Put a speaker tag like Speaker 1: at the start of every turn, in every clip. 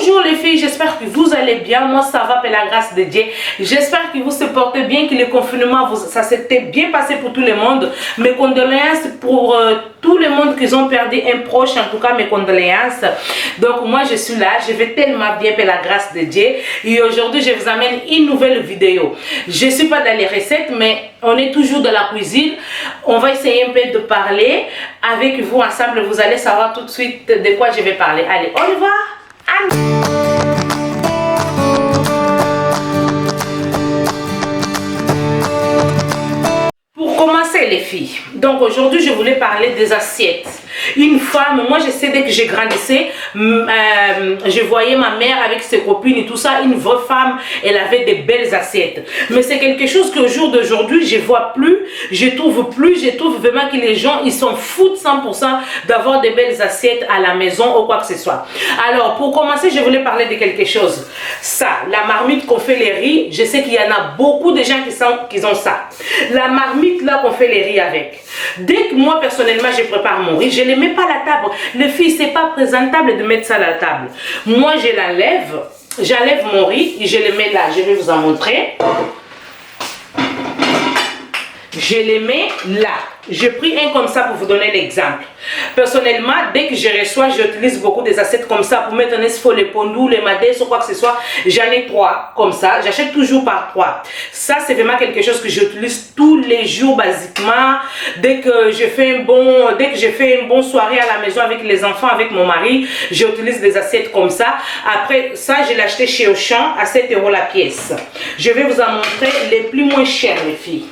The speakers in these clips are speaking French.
Speaker 1: Bonjour les filles, j'espère que vous allez bien. Moi ça va par la grâce de Dieu. J'espère que vous se portez bien, que le confinement ça s'était bien passé pour tout le monde. Mes condoléances pour tout le monde qui ont perdu un proche, en tout cas mes condoléances. Donc moi je suis là, je vais tellement bien par la grâce de Dieu. Et aujourd'hui je vous amène une nouvelle vidéo. Je ne suis pas dans les recettes, mais on est toujours dans la cuisine. On va essayer un peu de parler avec vous ensemble. Vous allez savoir tout de suite de quoi je vais parler. Allez, on y va. Pour commencer les filles, donc aujourd'hui je voulais parler des assiettes. Une femme, moi je sais dès que j'ai grandissé, je voyais ma mère avec ses copines et tout ça, une vraie femme, elle avait des belles assiettes. Mais c'est quelque chose qu'au jour d'aujourd'hui je vois plus, je trouve vraiment que les gens ils s'en foutent 100% d'avoir des belles assiettes à la maison ou quoi que ce soit. Alors pour commencer je voulais parler de quelque chose. Ça, la marmite qu'on fait les riz, je sais qu'il y en a beaucoup de gens qui ont ça. La marmite là qu'on fait les riz avec. Dès que moi personnellement je prépare mon riz, je ne les mets pas à la table. Les filles, c'est pas présentable de mettre ça à la table. Moi je l'enlève, j'enlève mon riz et je le mets là. Je vais vous en montrer. Je les mets là. J'ai pris un comme ça pour vous donner l'exemple. Personnellement, dès que je reçois, j'utilise beaucoup des assiettes comme ça pour mettre les pondous, les madès ou quoi que ce soit. J'en ai 3 comme ça. J'achète toujours par 3. Ça, c'est vraiment quelque chose que j'utilise tous les jours basiquement. Dès que je fais une bonne soirée à la maison avec les enfants, avec mon mari, j'utilise des assiettes comme ça. Après, ça, je l'ai acheté chez Auchan à 7 € la pièce. Je vais vous en montrer les plus moins chers, les filles.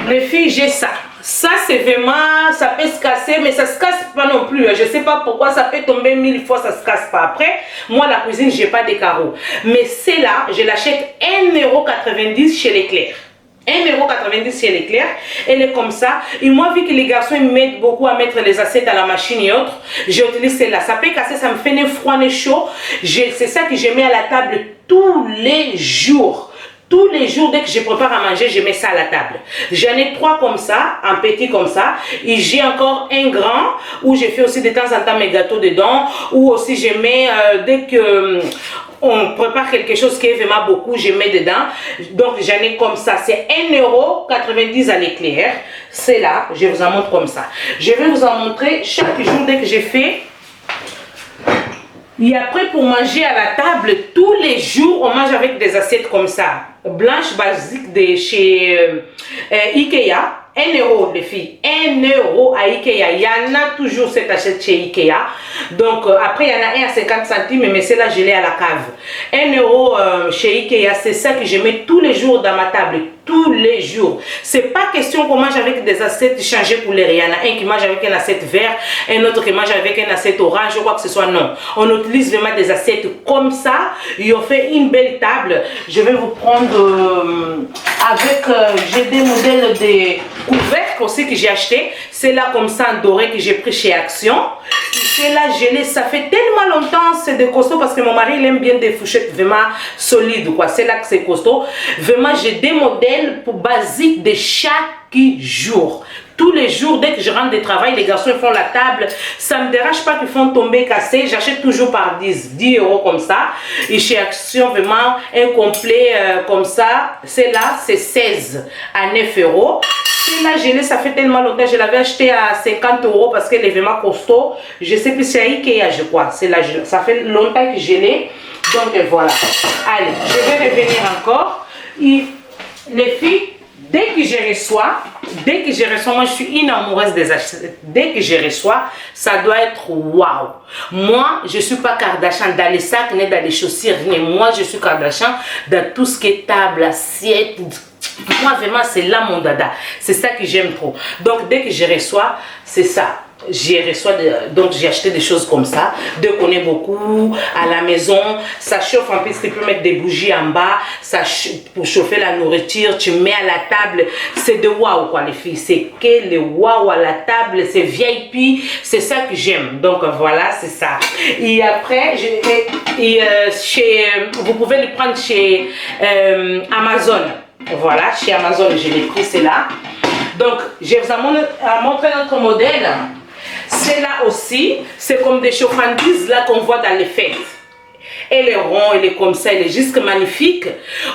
Speaker 1: Les filles, j'ai ça. Ça, c'est vraiment, ça peut se casser, mais ça se casse pas non plus. Je sais pas pourquoi, ça peut tomber 1000 fois, ça se casse pas. Après, moi, la cuisine, j'ai pas de carreaux. Mais c'est là, je l'achète 1,90 € chez Leclerc. 1,90 € chez Leclerc. Elle est comme ça. Et moi, vu que les garçons ils m'aident beaucoup à mettre les assiettes à la machine et autres, j'utilise celle-là. Ça peut casser, ça me fait un froid, un chaud. C'est ça que je mets à la table tous les jours. Tous les jours, dès que je prépare à manger, je mets ça à la table. J'en ai 3 comme ça, un petit comme ça. Et j'ai encore un grand où je fais aussi de temps en temps mes gâteaux dedans. Ou aussi je mets, dès que on prépare quelque chose qui est vraiment beaucoup, je mets dedans. Donc j'en ai comme ça. C'est 1,90 € à Leclerc. C'est là, je vous en montre comme ça. Je vais vous en montrer chaque jour dès que j'ai fait. Et après, pour manger à la table, tous les jours, on mange avec des assiettes comme ça. Blanche basique de chez Ikea. 1 € les filles. 1 € à Ikea. Il y en a toujours cette assiette chez Ikea. Donc, après, il y en a un à 50 centimes, mais celle-là, je l'ai à la cave. 1 € chez Ikea, c'est ça que je mets tous les jours dans ma table. Tous les jours. C'est pas question qu'on mange avec des assiettes changées pour les riz. Il y en a un qui mange avec une assiette verte, un autre qui mange avec une assiette orange, ou quoi que ce soit. Non. On utilise vraiment des assiettes comme ça. Et on fait une belle table. Je vais vous prendre avec, j'ai des modèles de couvercles aussi que j'ai acheté. C'est là comme ça en doré que j'ai pris chez Action. C'est là gelé. Ça fait tellement longtemps, c'est de costaud parce que mon mari il aime bien des fourchettes vraiment solides. C'est là que c'est costaud. Vraiment, j'ai des modèles pour basique de chaque jour. Tous les jours, dès que je rentre de travail, les garçons font la table. Ça ne me dérange pas qu'ils font tomber, casser. J'achète toujours par 10 € comme ça. Et chez Action, vraiment, un complet comme ça. C'est là, c'est 16 à 9 €. Là, gelé, ça fait tellement longtemps. Je l'avais acheté à 50 € parce qu'elle est vraiment costaud. Je sais plus, c'est à Ikea, je crois. C'est là, ça fait longtemps que je l'ai. Donc voilà. Allez, je vais revenir encore. Et les filles, dès que je reçois, moi je suis une amoureuse des assiettes. Dès que je reçois, ça doit être waouh. Moi, je ne suis pas Kardashian dans les sacs, ni dans les chaussures, mais moi je suis Kardashian dans tout ce qui est table, assiette. Moi vraiment c'est là mon dada. C'est ça que j'aime trop. Donc dès que je reçois, c'est ça. Donc j'ai acheté des choses comme ça. Dès qu'on est beaucoup à la maison, ça chauffe en plus, tu peux mettre des bougies en bas, pour chauffer la nourriture, tu mets à la table. C'est de waouh quoi les filles. C'est que le waouh à la table, c'est VIP. C'est ça que j'aime. Donc voilà, c'est ça. Et après, vous pouvez le prendre chez Amazon. Voilà, chez Amazon, je l'ai pris, c'est là. Donc, je vais vous montrer notre modèle. C'est là aussi, c'est comme des chauffandises là qu'on voit dans les fêtes. Elle est rond, elle est comme ça, elle est juste magnifique.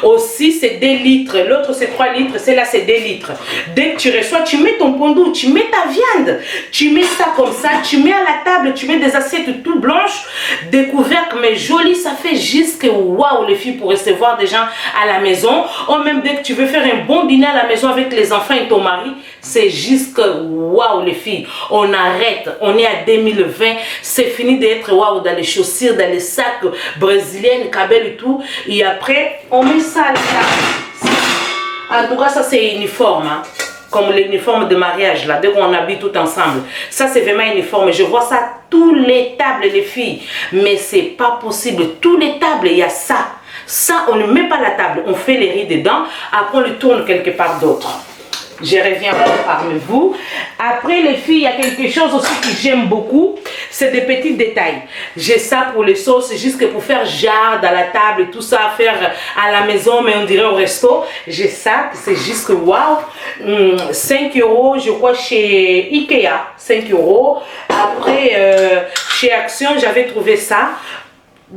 Speaker 1: Aussi, c'est 2 litres. L'autre, c'est 3 litres. Celle-là, c'est 2 litres. Dès que tu reçois, tu mets ton pondou, tu mets ta viande. Tu mets ça comme ça, tu mets à la table, tu mets des assiettes tout blanches, découvertes, mais jolies. Ça fait juste waouh, les filles, pour recevoir des gens à la maison. Ou même dès que tu veux faire un bon dîner à la maison avec les enfants et ton mari, c'est juste waouh, les filles. On arrête. On est à 2020. C'est fini d'être waouh dans les chaussures, dans les sacs brésiliennes, cabelles et tout. Et après, on met ça là. En tout cas, ça c'est uniforme. Hein? Comme l'uniforme de mariage là, dès qu'on habille tout ensemble. Ça c'est vraiment uniforme. Je vois ça tous les tables, les filles. Mais c'est pas possible. Tous les tables, il y a ça. Ça, on ne met pas la table. On fait les riz dedans. Après, on le tourne quelque part d'autre. Je reviens parmi vous. Après, les filles, il y a quelque chose aussi que j'aime beaucoup. C'est des petits détails. J'ai ça pour les sauces, juste pour faire jarre dans la table et tout ça à faire à la maison, mais on dirait au resto. J'ai ça, c'est juste waouh. 5 €, je crois, chez Ikea. 5 €. Après, chez Action, j'avais trouvé ça.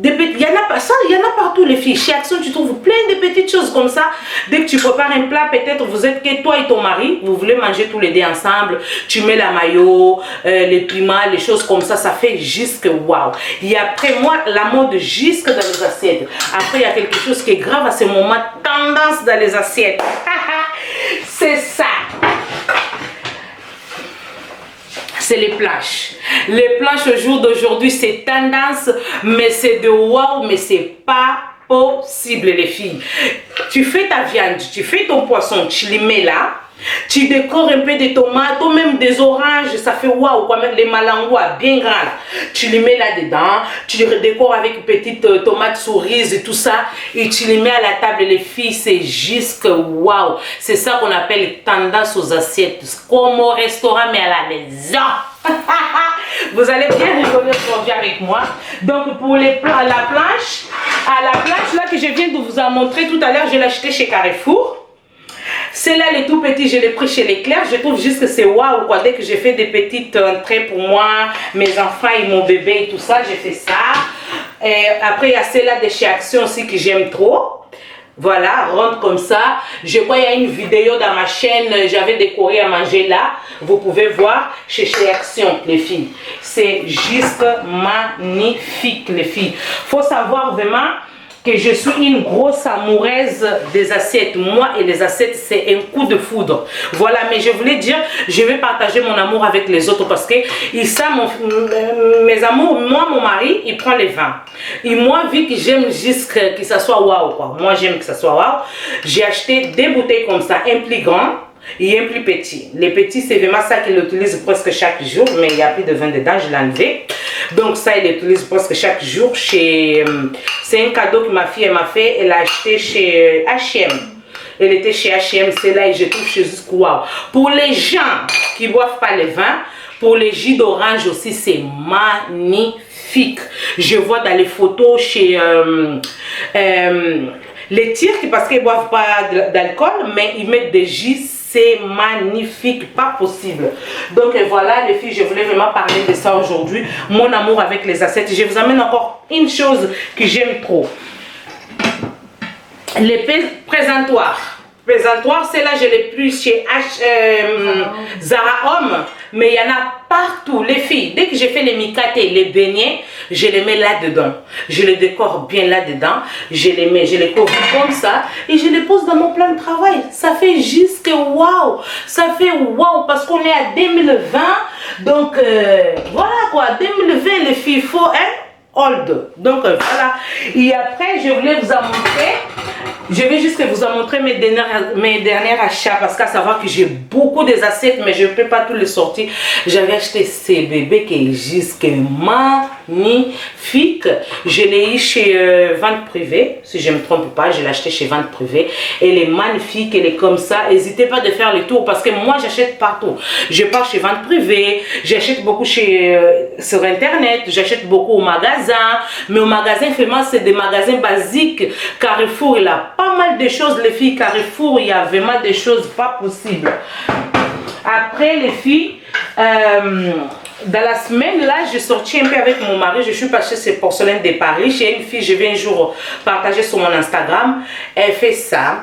Speaker 1: Il y en a pas ça, il y en a partout les filles. Chez Action, tu trouves plein de petites choses comme ça. Dès que tu prépares un plat, peut-être vous êtes que toi et ton mari, vous voulez manger tous les deux ensemble. Tu mets la mayo, les piments, les choses comme ça fait jusque waouh. Et après moi, la mode jusque dans les assiettes. Après, il y a quelque chose qui est grave à ce moment, tendance dans les assiettes. C'est ça. C'est les planches. Les planches au jour d'aujourd'hui, c'est tendance, mais c'est de waouh, mais c'est pas possible, les filles. Tu fais ta viande, tu fais ton poisson, tu les mets là. Tu décores un peu de tomates ou même des oranges, ça fait waouh, quoi, même les malangouas bien grands là. Tu les mets là-dedans, tu les décores avec une petite tomate cerise et tout ça, et tu les mets à la table, les filles, c'est juste waouh. C'est ça qu'on appelle tendance aux assiettes, comme au restaurant, mais à la maison. Vous allez bien rigoler aujourd'hui avec moi. Donc pour les plans, la planche là que je viens de vous en montrer tout à l'heure, je l'ai acheté chez Carrefour. Celle-là, les tout petits, je l'ai pris chez Leclerc. Je trouve juste que c'est waouh, quoi. Dès que j'ai fait des petites entrées pour moi, mes enfants et mon bébé et tout ça, j'ai fait ça. Et après, il y a celle-là de chez Action aussi que j'aime trop. Voilà, rentre comme ça. Je crois qu'il y a une vidéo dans ma chaîne, j'avais décoré à manger là. Vous pouvez voir chez Action, les filles. C'est juste magnifique, les filles. Faut savoir vraiment que je suis une grosse amoureuse des assiettes. Moi et les assiettes, c'est un coup de foudre. Voilà, mais je voulais dire, je vais partager mon amour avec les autres parce que ils savent, mes amours, moi, mon mari, il prend les vins. Et moi, vu que j'aime juste que ça soit waouh, quoi. Moi, j'aime que ça soit waouh. J'ai acheté 2 bouteilles comme ça, un plus grand et un plus petit. Les petits, c'est vraiment ça qu'il utilise presque chaque jour, mais il n'y a plus de vin dedans, je l'ai enlevé. Donc ça, il utilise presque chaque jour chez... C'est un cadeau que ma fille m'a fait, elle a acheté chez H&M. Elle était chez H&M, c'est là et je trouve chez waouh. Pour les gens qui ne boivent pas le vin, pour les jus d'orange aussi, c'est magnifique. Je vois dans les photos chez... les Turcs, parce qu'ils ne boivent pas d'alcool, mais ils mettent des jus. C'est magnifique, pas possible. Donc voilà les filles, je voulais vraiment parler de ça aujourd'hui. Mon amour avec les assiettes. Je vous amène encore une chose que j'aime trop. Les présentoirs. Présentoir, c'est là je l'ai plus chez Zara Homme, mais il y en a partout. Les filles, dès que j'ai fait les micatés, les beignets, je les mets là-dedans. Je les décore bien là-dedans. Je les mets, je les couvre comme ça et je les pose dans mon plan de travail. Ça fait juste waouh. Ça fait waouh parce qu'on est à 2020. Donc voilà quoi, 2020 les filles, il faut hold. Donc voilà. Et après, je voulais vous en montrer. Je vais juste vous en montrer mes derniers achats parce qu'à savoir que j'ai beaucoup des assiettes mais je ne peux pas tous les sortir. J'avais acheté ces bébés qui est juste magnifique. Je l'ai eu chez Vente Privée, si je ne me trompe pas, je l'ai acheté chez Vente Privée. Elle est magnifique, elle est comme ça. N'hésitez pas de faire le tour parce que moi j'achète partout. Je pars chez Vente Privée, j'achète beaucoup sur internet, j'achète beaucoup au magasin. Mais au magasin, vraiment, c'est des magasins basiques. Carrefour, il a pas mal de choses, les filles. Carrefour, il y a vraiment des choses pas possibles. Après, les filles, dans la semaine, là, j'ai sorti un peu avec mon mari. Je suis passée chez Porcelaine de Paris. Chez une fille, je vais un jour partager sur mon Instagram. Elle fait ça.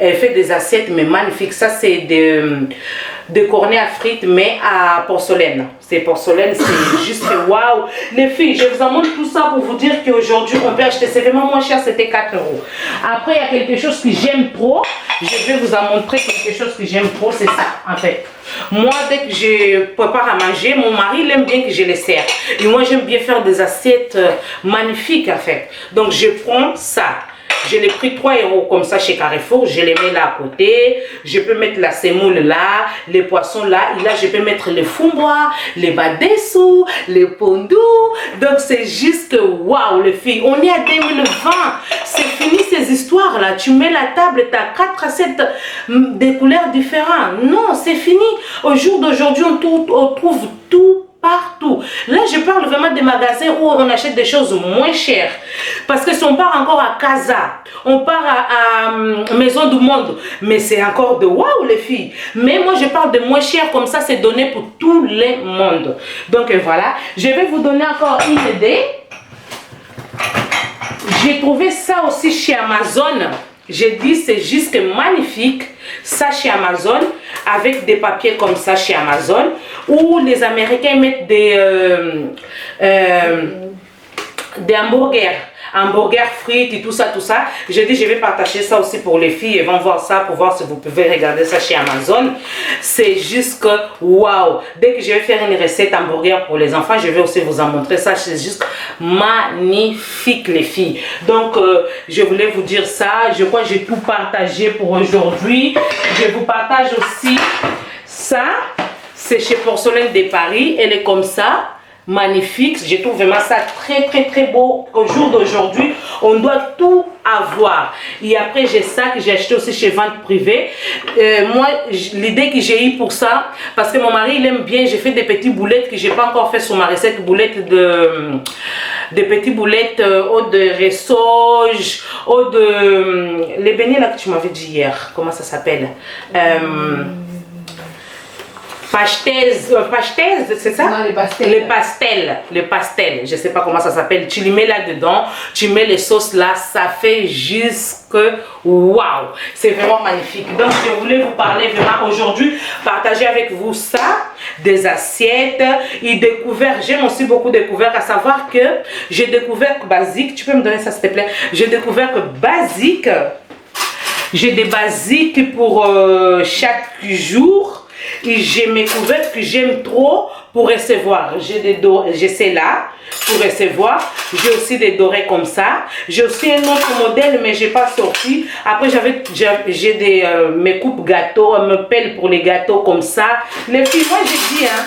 Speaker 1: Elle fait des assiettes, mais magnifiques. Ça, c'est des cornets à frites, mais à porcelaine. C'est porcelaine, c'est juste waouh. Les filles, je vous en montre tout ça pour vous dire qu'aujourd'hui, on peut acheter. C'est vraiment moins cher, c'était 4 €. Après, il y a quelque chose que j'aime trop. Je vais vous en montrer quelque chose que j'aime trop, c'est ça, en fait. Moi, dès que je prépare à manger, mon mari, il aime bien que je les sers. Et moi, j'aime bien faire des assiettes magnifiques, en fait. Donc, je prends ça. Je l'ai pris 3 € comme ça chez Carrefour. Je les mets là à côté. Je peux mettre la semoule là, les poissons là. Et là, je peux mettre les fumbois, les badessous, les pondous. Donc, c'est juste waouh, les filles. On est à 2020. C'est fini ces histoires-là. Tu mets la table, tu as 4 assiettes des couleurs différentes. Non, c'est fini. Au jour d'aujourd'hui, on trouve tout partout. Là, je parle vraiment des magasins où on achète des choses moins chères. Parce que si on part encore à Casa, on part à Maison du Monde, mais c'est encore de waouh les filles. Mais moi, je parle de moins cher, comme ça, c'est donné pour tout le monde. Donc voilà, je vais vous donner encore une idée. J'ai trouvé ça aussi chez Amazon. J'ai dit c'est juste magnifique, ça chez Amazon, avec des papiers comme ça chez Amazon, où les Américains mettent des hamburgers frites et tout ça. J'ai dit je vais partager ça aussi pour les filles, elles vont voir ça pour voir si vous pouvez regarder ça chez Amazon. C'est juste que waouh, dès que je vais faire une recette hamburger pour les enfants, je vais aussi vous en montrer ça. C'est juste magnifique les filles. Donc je voulais vous dire ça. Je crois que j'ai tout partagé pour aujourd'hui. Je vous partage aussi ça. C'est chez Porcelaine de Paris. Elle est comme ça, magnifique. Je trouve vraiment ça très beau. Au jour d'aujourd'hui, on doit tout avoir. Et après, j'ai ça que j'ai acheté aussi chez Vente Privée. Moi, l'idée que j'ai eue pour ça, parce que mon mari, il aime bien, j'ai fait des petites boulettes que j'ai pas encore fait sur ma recette, des petites boulettes eau de ressoge, eau de... les beignets là que tu m'avais dit hier, comment ça s'appelle? Pastèse, c'est ça?
Speaker 2: Non, les pastels.
Speaker 1: Les pastels, je sais pas comment ça s'appelle. Tu les mets là-dedans, tu mets les sauces là, ça fait jusque waouh! C'est vraiment magnifique. Donc, je voulais vous parler vraiment aujourd'hui, partager avec vous ça, des assiettes et découvert. J'aime aussi beaucoup découvert, à savoir que j'ai découvert que basique. Tu peux me donner ça s'il te plaît? J'ai découvert que basique, j'ai des basiques pour chaque jour. Et j'ai mes couvertes que j'aime trop pour recevoir. J'ai celle-là pour recevoir. J'ai aussi des dorés comme ça. J'ai aussi un autre modèle, mais je n'ai pas sorti. Après, j'ai des mes coupes gâteaux, me pelle pour les gâteaux comme ça. Les filles, moi j'ai dit, hein,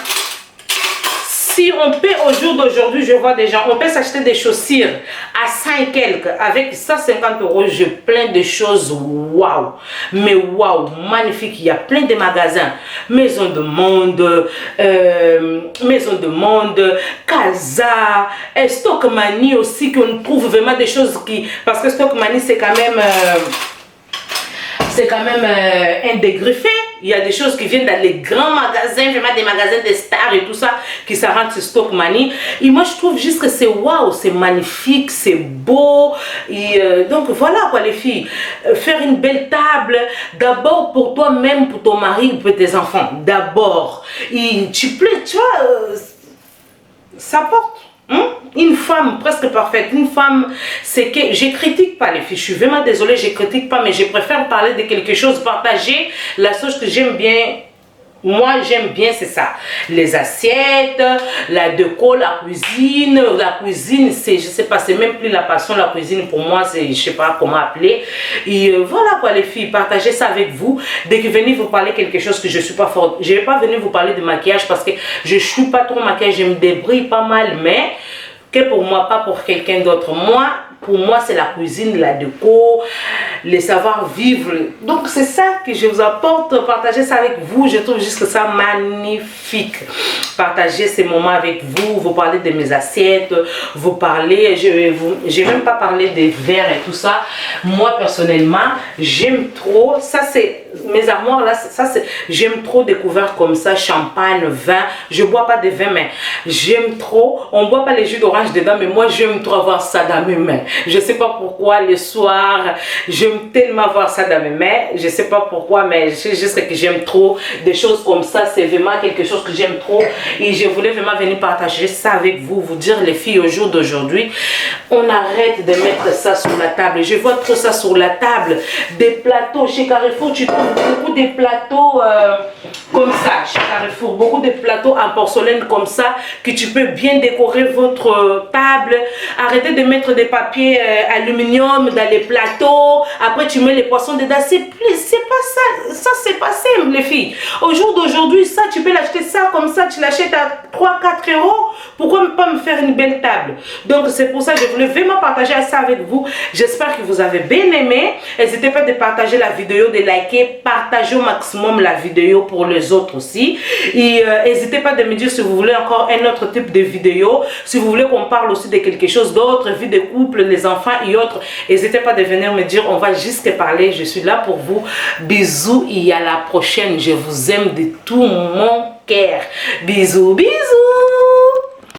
Speaker 1: si on peut au jour d'aujourd'hui, je vois des gens, on peut s'acheter des chaussures à 100 et quelques. Avec 150 €, j'ai plein de choses, waouh. Mais waouh, magnifique. Il y a plein de magasins. Maison de Monde, Casa, Stockmanie aussi, qu'on trouve vraiment des choses qui... Parce que Stockmanie, c'est quand même... un dégriffé. Il y a des choses qui viennent dans les grands magasins, vraiment des magasins de stars et tout ça, qui ça rentre sur Stockmanie. Et moi, je trouve juste que c'est waouh, c'est magnifique, c'est beau. Et donc, voilà quoi, les filles. Faire une belle table, d'abord pour toi-même, pour ton mari ou pour tes enfants. D'abord. Et tu vois, ça porte. Une femme presque parfaite, une femme, c'est que je critique pas les filles, je suis vraiment désolée, je critique pas, mais je préfère parler de quelque chose, partager la chose que j'aime bien. Moi j'aime bien, c'est ça, les assiettes, la déco, la cuisine c'est, je sais pas, c'est même plus la passion, la cuisine pour moi, c'est, je sais pas comment appeler. Et voilà quoi les filles, partagez ça avec vous. Dès que venez vous parler quelque chose que je suis pas forte, je vais pas venir vous parler de maquillage parce que je suis pas trop maquillage, je me débrouille pas mal, mais que pour moi, pas pour quelqu'un d'autre. Pour moi, c'est la cuisine, la déco, le savoir-vivre. Donc, c'est ça que je vous apporte. Partagez ça avec vous. Je trouve juste que ça magnifique. Partagez ces moments avec vous. Vous parlez de mes assiettes. Vous parlez... Je vais même pas parler des verres et tout ça. Moi, personnellement, j'aime trop. Ça, c'est mes armoires là, ça c'est, j'aime trop découvrir comme ça, champagne, vin. Je bois pas de vin, mais j'aime trop. On boit pas les jus d'orange dedans, mais moi j'aime trop avoir ça dans mes mains. Je sais pas pourquoi, le soir, j'aime tellement avoir ça dans mes mains. Je sais pas pourquoi, mais je sais juste que j'aime trop des choses comme ça. C'est vraiment quelque chose que j'aime trop. Et je voulais vraiment venir partager ça avec vous, vous dire les filles au jour d'aujourd'hui, on arrête de mettre ça sur la table. Je vois trop ça sur la table. Des plateaux chez Carrefour, tu trouves beaucoup de plateaux comme ça chez Carrefour, beaucoup de plateaux en porcelaine comme ça que tu peux bien décorer votre table. Arrêtez de mettre des papiers aluminium dans les plateaux, après tu mets les poissons dedans. C'est pas ça, c'est pas simple les filles. Au jour d'aujourd'hui, ça tu peux l'acheter ça comme ça, tu l'achètes à 3-4 euros. Pourquoi pas me faire une belle table? Donc c'est pour ça que je voulais vraiment partager ça avec vous. J'espère que vous avez bien aimé. N'hésitez pas de partager la vidéo, de liker, partagez au maximum la vidéo pour les autres aussi. Et n'hésitez pas de me dire si vous voulez encore un autre type de vidéo, si vous voulez qu'on parle aussi de quelque chose d'autre, vie de couple, les enfants et autres. N'hésitez pas de venir me dire, on va juste parler. Je suis là pour vous. Bisous et à la prochaine. Je vous aime de tout mon cœur. Bisous, bisous.